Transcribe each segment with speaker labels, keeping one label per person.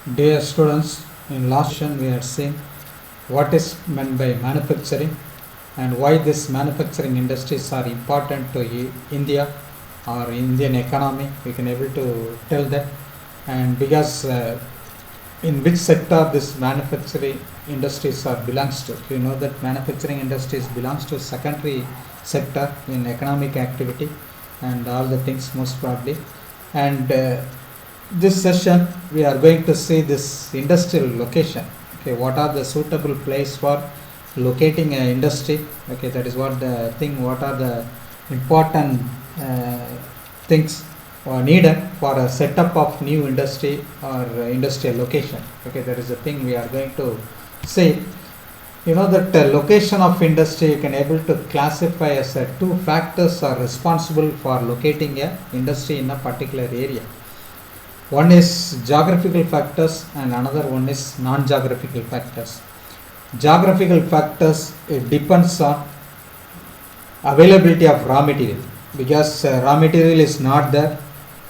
Speaker 1: Dear students, in last session we had seen what is meant by manufacturing and why this manufacturing industries are important to India or Indian economy. We can able to tell that, and because in which sector this manufacturing industries are belongs to. You know that manufacturing industries belongs to secondary sector in economic activity and all the things most probably. And this session we are going to see this industrial location. Okay, what are the suitable place for locating an industry? Okay, that is what the thing. What are the important uh, things needed for a setup of new industry or industrial location? Okay, that is the thing we are going to see. You know that location of industry you can able to classify as two factors are responsible for locating a industry in a particular area. One is geographical factors and another one is non-geographical factors. Geographical factors, it depends on availability of raw material, because raw material is not there,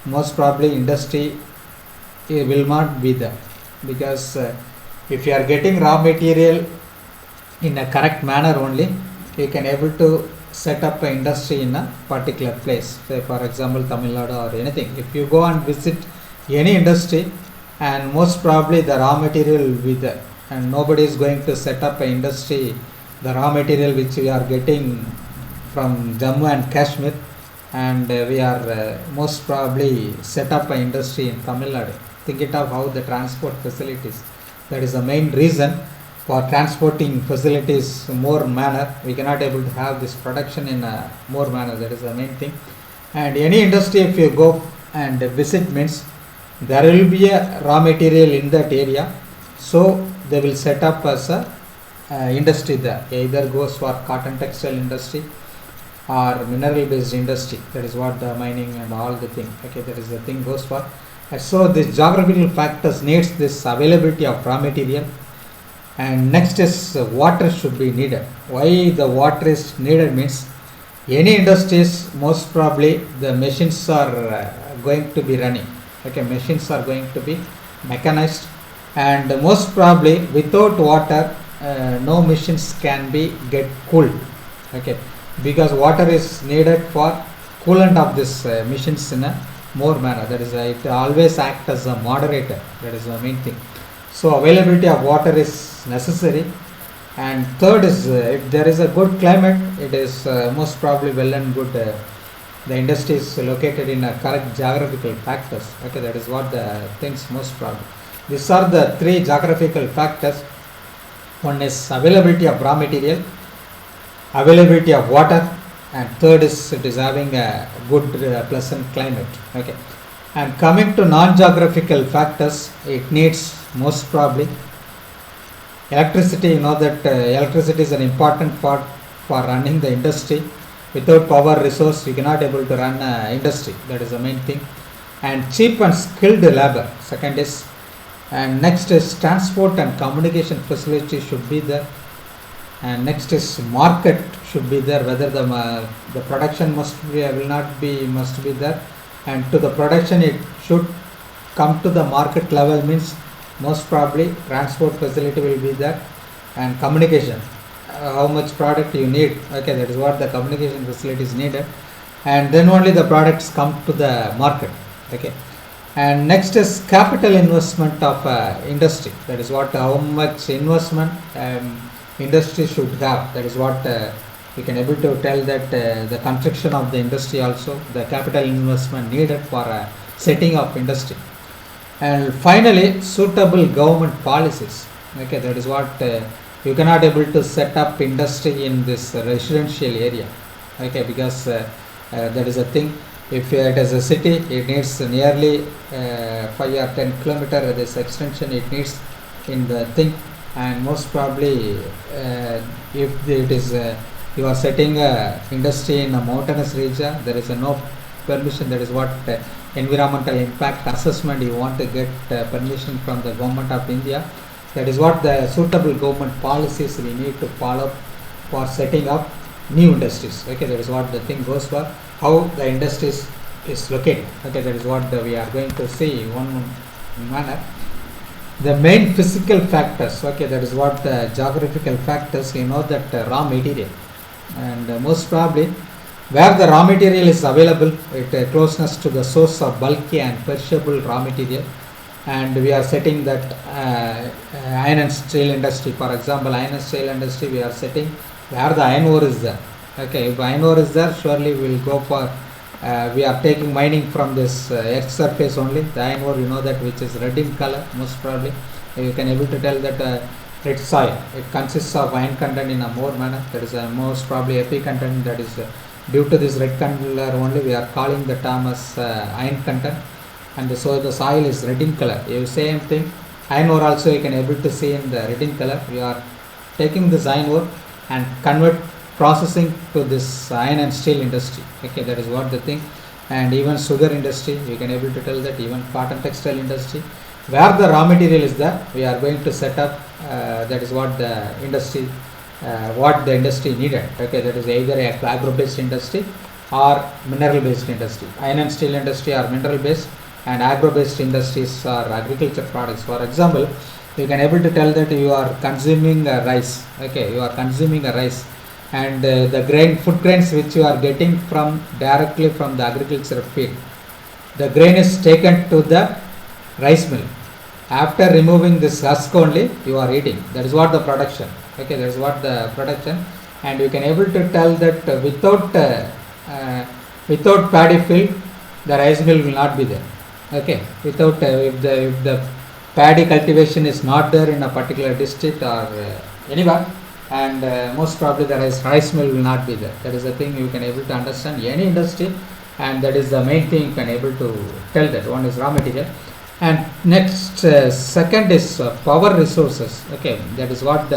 Speaker 1: most probably industry will not be there, because if you are getting raw material in a correct manner only, you can able to set up an industry in a particular place. Say for example Tamil Nadu or anything. If you go and visit any industry, and most probably the raw material will be there, and nobody is going to set up an industry, the raw material which we are getting from Jammu and Kashmir, and we are most probably set up an industry in Tamil Nadu. Think it of how the transport facilities, that is the main reason for transporting facilities more manner. We cannot able to have this production in a more manner, that is the main thing. And any industry if you go and visit means there will be a raw material in that area, so they will set up as a industry there. Either goes for cotton textile industry or mineral based industry, that is what the mining and all the thing. Okay, that is the thing goes for. So this geographical factors needs this availability of raw material. And next is water should be needed. Why the water is needed means any industries most probably the machines are going to be running. Okay, machines are going to be mechanized, and most probably without water no machines can be get cooled. Okay, because water is needed for coolant of this machines in a more manner, that is it always act as a moderator, that is the main thing. So availability of water is necessary. And third is if there is a good climate, it is most probably well and good the industry is located in a correct geographical factors. Okay, that is what the things most probably. These are the three geographical factors. One is availability of raw material, availability of water, and third is it is having a good pleasant climate. Okay, and coming to non-geographical factors, it needs most probably electricity. You know that electricity is an important part for running the industry. Without power resource you cannot able to run industry, that is the main thing. And cheap and skilled labor, second is. And next is transport and communication facility should be there. And next is market should be there, whether the production must be will not be must be there, and to the production it should come to the market level means most probably transport facility will be there. And communication, how much product you need. Okay, that is what the communication facility is needed, and then only the products come to the market. Okay, and next is capital investment of industry, that is what how much investment industry should have, that is what we can able to tell that the construction of the industry also the capital investment needed for setting up industry. And finally suitable government policies. Okay, that is what you cannot able to set up industry in this residential area. Okay, because that is a thing. If it is a city, it needs nearly 5 or 10 kilometer this extension it needs in the thing. And most probably if it is you are setting a industry in a mountainous region, there is no permission, that is what environmental impact assessment you want to get permission from the government of India. That is what the suitable government policies we need to follow for setting up new industries. Okay, that is what the thing goes for, how the industries is located. Okay, that is what we are going to see in one manner. The main physical factors, okay, that is what the geographical factors, you know, that raw material, and most probably where the raw material is available, it closeness to the source of bulky and perishable raw material, and we are setting that iron and steel industry, for example, iron and steel industry, we are setting where the iron ore is there. Okay, if iron ore is there, surely we will go for we are taking mining from this earth surface only. The iron ore, you know, that which is red in color, most probably you can able to tell that red soil, it consists of iron content in a more manner, that is most probably Fe content, that is due to this red color only we are calling the term as iron content, and so the soil is red in color. You same thing, iron ore also you can able to see in the red in color. We are taking this iron ore and convert processing to this iron and steel industry. Okay, that is what the thing. And even sugar industry, you can able to tell that, even cotton textile industry, where the raw material is there, we are going to set up that is what the industry what the industry needed. Okay, that is either agro based industry or mineral based industry. Iron and steel industry are mineral based, and agro based industries are agriculture products. For example, you can able to tell that you are consuming rice. Okay, you are consuming a rice, and the food grains which you are getting from directly from the agriculture field, the grain is taken to the rice mill. After removing this husk only you are eating. That is what the production. Okay, that is what the production, and you can able to tell that without paddy field, the rice mill will not be there. Okay, without if the paddy cultivation is not there in a particular district or anywhere, and most probably the rice mill will not be there. That is the thing you can able to understand any industry, and that is the main thing you can able to tell that. One is raw material, and next second is power resources. Okay, that is what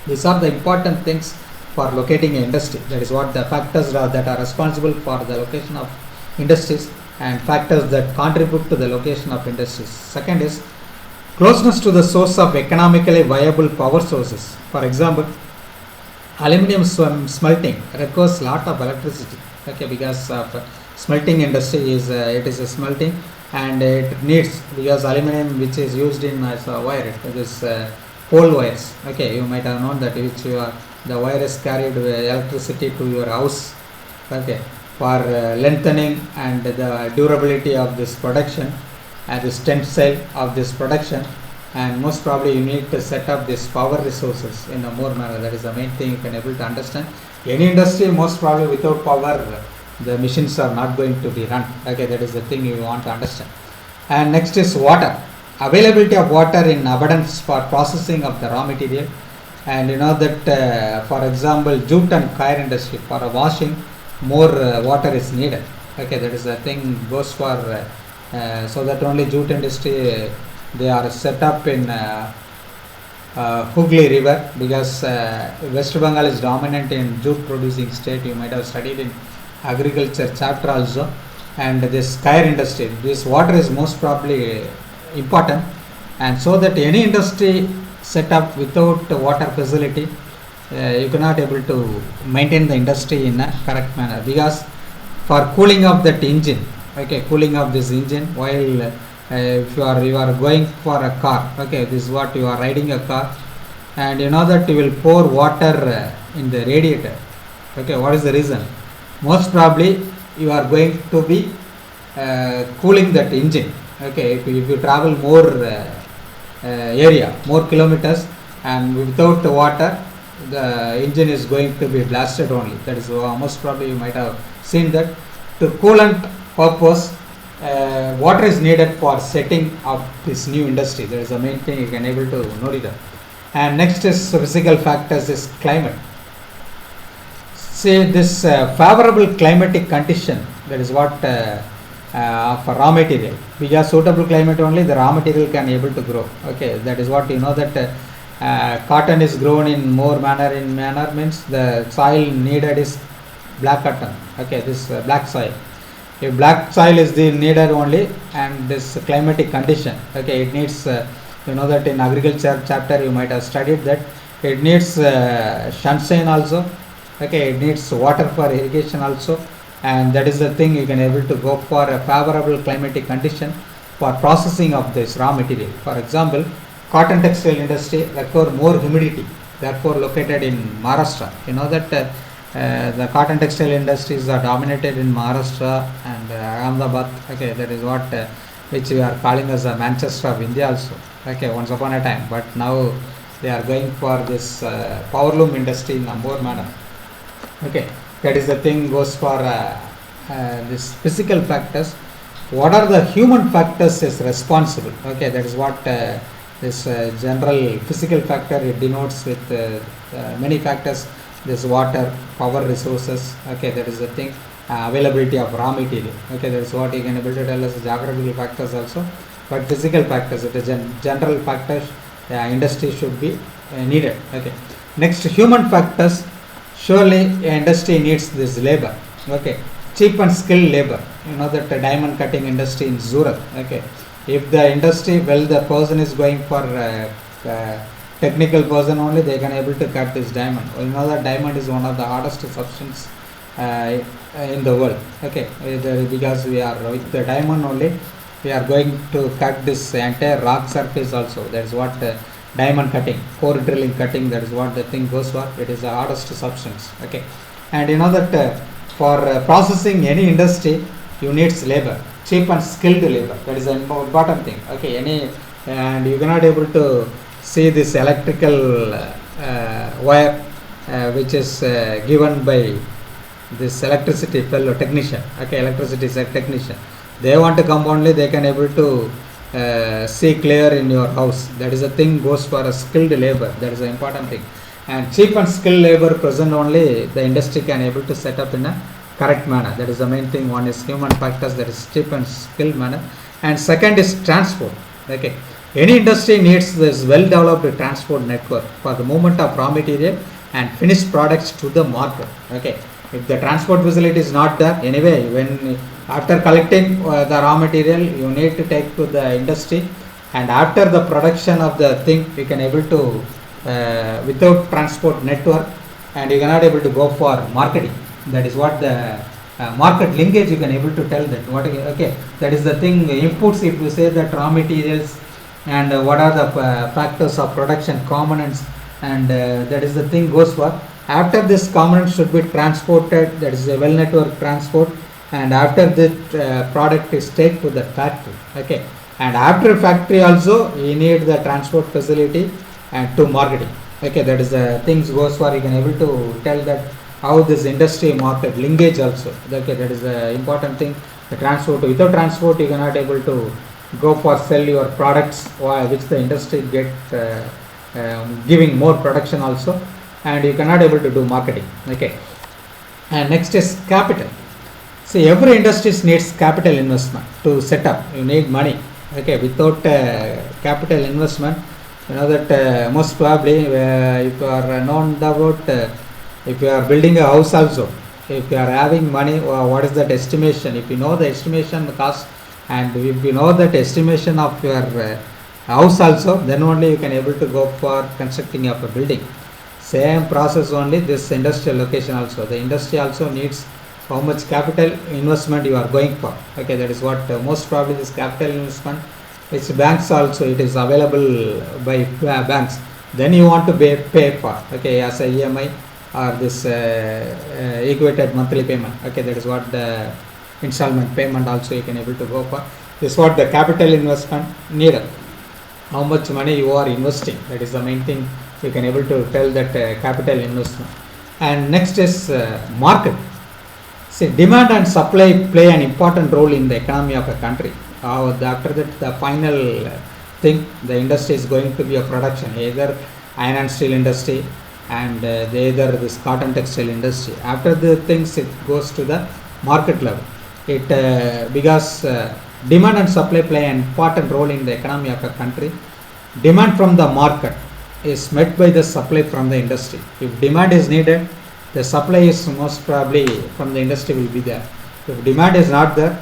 Speaker 1: these are the important things for locating an industry. That is what the factors that are responsible for the location of industries, and factors that contribute to the location of industries. Second is closeness to the source of economically viable power sources. For example, aluminum smelting requires lot of electricity. Okay, because of smelting industry is it is a smelting, and it needs, because aluminum which is used in as a wire, it is pole wires. Okay, you might have known that, which the wire is carried electricity to your house. Okay, for lengthening and the durability of this production and the tensile of this production, and most probably you need to set up this power resources in a more manner. That is the main thing you can able to understand. Any industry, most probably without power the machines are not going to be run. Okay, that is the thing you want to understand. And next is water. Availability of water in abundance for processing of the raw material, and you know that for example, jute and coir industry, for washing more water is needed. Okay, that is the thing goes for so that only jute industry they are set up in Hooghly river, because West Bengal is dominant in jute producing state. You might have studied in agriculture chapter also. And this coir industry, this water is most probably important, and so that any industry set up without water facility, you cannot able to maintain the industry in a correct manner, because for cooling of that engine, okay, cooling of this engine while if you are going for a car, okay, this is what you are riding a car, and you know that you will pour water in the radiator. Okay, what is the reason? Most probably you are going to be cooling that engine. Okay, if you travel more area, more kilometers, and without the water, the engine is going to be blasted only. That is most probably you might have seen that. To coolant purpose, water is needed for setting up this new industry. That is the main thing you can able to note it. And next is physical factors is climate. Say this favorable climatic condition, that is what for raw material, because suitable climate only the raw material can able to grow. Okay, that is what you know that cotton is grown in more manner. In manner means the soil needed is black cotton. Okay, this black soil. If black soil is the needed only, and this climatic condition, okay, it needs you know that in agriculture chapter you might have studied that it needs sunshine also. Okay, it needs water for irrigation also, and that is the thing you can able to go for a favorable climatic condition. for processing of this raw material. For example, cotton textile industry require more humidity, therefore located in Maharashtra. You know that the cotton textile industries are dominated in Maharashtra and Ahmedabad. Okay, that is what which we are calling as the Manchester of India also. Okay, once upon a time, but now they are going for this powerloom industry in a more manner. Okay, that is the thing goes for this physical factors. What are the human factors is responsible? Okay, that is what this general physical factor it denotes with many factors. This water, power resources. Okay, that is the thing. Availability of raw material. Okay, that is what you can able to tell us geographical factors also. But physical factors, it is general factors. Industry should be needed. Okay. Next, human factors. Surely, industry needs this labor. Okay, cheap and skilled labor. You know that diamond cutting industry in Surat. Okay, if the industry, well, the person is going for technical person only, they can able to cut this diamond. You know that diamond is one of the hardest substance in the world. Okay, because we are with the diamond only, we are going to cut this entire rock surface also. That is what diamond cutting, core drilling cutting. That is what the thing goes for. It is the hardest substance. Okay, and you know that for processing any industry, you needs labor, cheap and skilled labor. That is an important thing. Okay, and you cannot able to see this electrical wire which is given by this electricity fellow technician. Okay, electricity is a technician. They want to come only, they can able to see clear in your house. That is a thing goes for a skilled labor. That is an important thing. And cheap and skilled labor present only, the industry can able to set up in a correct manner. That is the main thing. One is human factors, that is cheap and skilled manner. And second is transport. Okay, any industry needs this well developed transport network for the movement of raw material and finished products to the market. Okay, if the transport facility is not there, anyway, when after collecting the raw material, you need to take to the industry, and after the production of the thing, you can able to without transport network, and you cannot able to go for marketing. That is what the market linkage you can able to tell that. What okay, that is the thing. Inputs, if you say that raw materials and what are the factors of production components, and that is the thing goes for. After this component should be transported, that is a well network transport, and after the product is taken to the factory. Okay, and after factory also you need the transport facility and to marketing. Okay, that is the things goes for. You can able to tell that how this industry market linkage also. Okay, that is the important thing. The transport, without transport you cannot able to go for sell your products, which the industry get giving more production also, and you cannot able to do marketing. Okay, and next is capital. See, every industry needs capital investment to set up. You need money. Okay, without capital investment, you know that most probably if you are known about if you are building a house also, if you are having money, what is that estimation? If you know the estimation cost, and if you know that estimation of your house also, then only you can able to go for constructing of a building. Same process only this industrial location also. The industry also needs how much capital investment you are going for. Okay, that is what most probably this capital investment, which banks also it is available by banks. Then you want to pay for. Okay, as a EMI or this equated monthly payment. Okay, that is what the installment payment also you can able to go for. This is what the capital investment needed. How much money you are investing. That is the main thing you can able to tell that capital investment. And next is market. See, demand and supply play an important role in the economy of a country. After that, the final thing, the industry is going to be a production, either iron and steel industry and either this cotton textile industry. After the things, it goes to the market level. It because demand and supply play an important role in the economy of a country. Demand from the market is met by the supply from the industry. If demand is needed, the supply is most probably from the industry will be there. If demand is not there,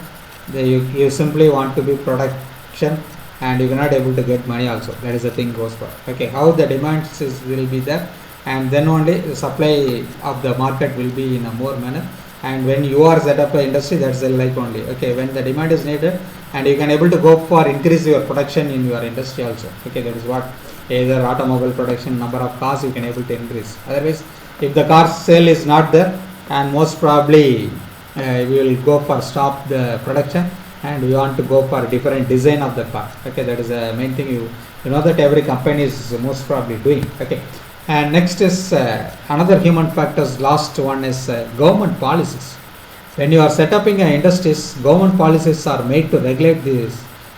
Speaker 1: you simply want to be production and you cannot able to get money also. That is the thing goes for. Okay, how the demand will be there, and then only the supply of the market will be in a more manner. And when you are set up an industry, that's the like only. Okay, when the demand is needed, and you can able to go for increase your production in your industry also. Okay, that is what, either automobile production, number of cars you can able to increase. Otherwise, if the car sale is not there, and most probably we will go for stop the production, and we want to go for different design of the car. Okay, that is the main thing. You know that every company is most probably doing. Okay, and next is another human factors. Last one is government policies. When you are setting industries, government policies are made to regulate the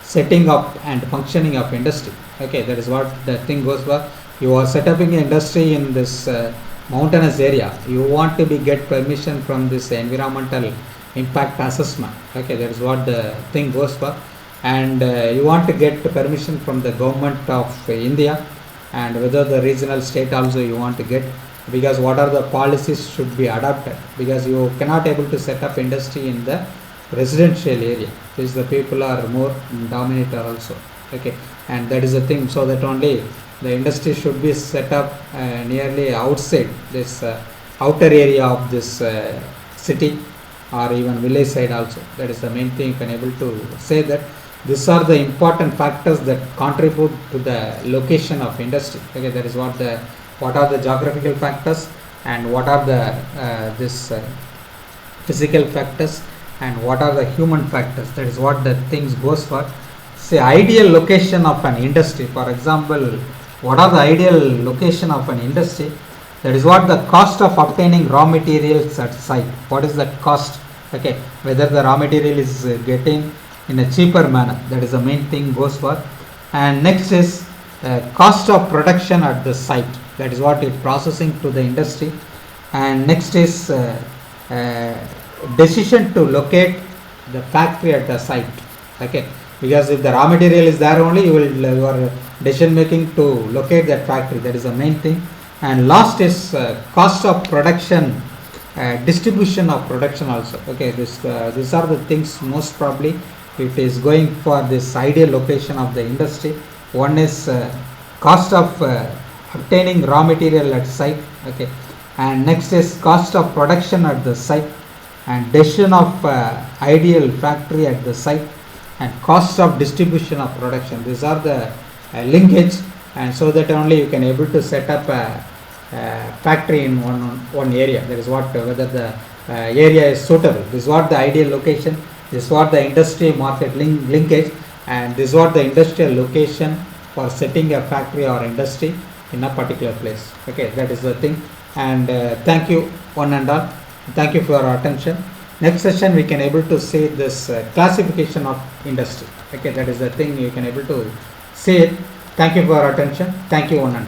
Speaker 1: setting up and functioning of industry. Okay, that is what the thing goes for. You are setting an industry in this mountainous area. You want to be get permission from this environmental impact assessment. Okay, that is what the thing goes for. And you want to get permission from the government of India, and whether the regional state also you want to get, because what are the policies should be adopted, because you cannot able to set up industry in the residential area, because the people are more dominator also. Okay, and that is the thing. So that only the industry should be set up nearly outside this outer area of this city, or even village side also. That is the main thing you can able to say that these are the important factors that contribute to the location of industry. Okay, that is what are the geographical factors, and what are the physical factors, and what are the human factors. That is what the things goes for. Say ideal location of an industry. For example, what are the ideal location of an industry? That is what the cost of obtaining raw materials at site. What is that cost? Okay, whether the raw material is getting in a cheaper manner. That is the main thing goes for. And next is cost of production at the site. That is what it processing to the industry. And next is decision to locate the factory at the site. Okay, because if the raw material is there only, your decision making to locate that factory. That is the main thing. And last is cost of production, distribution of production also. Okay, these are the things most probably it is going for this ideal location of the industry. One is cost of obtaining raw material at site. Okay, and next is cost of production at the site, and decision of ideal factory at the site, and cost of distribution of production. These are the linkage, and so that only you can able to set up a factory in one area. That is what, whether the area is suitable. This is what the ideal location. This is what the industry market linkage, and this is what the industrial location for setting a factory or industry in a particular place. Okay, that is the thing. And thank you one and all. Thank you for your attention. Next session we can able to see this classification of industry. Okay, that is the thing you can able to see it. Thank you for your attention. Thank you one and all.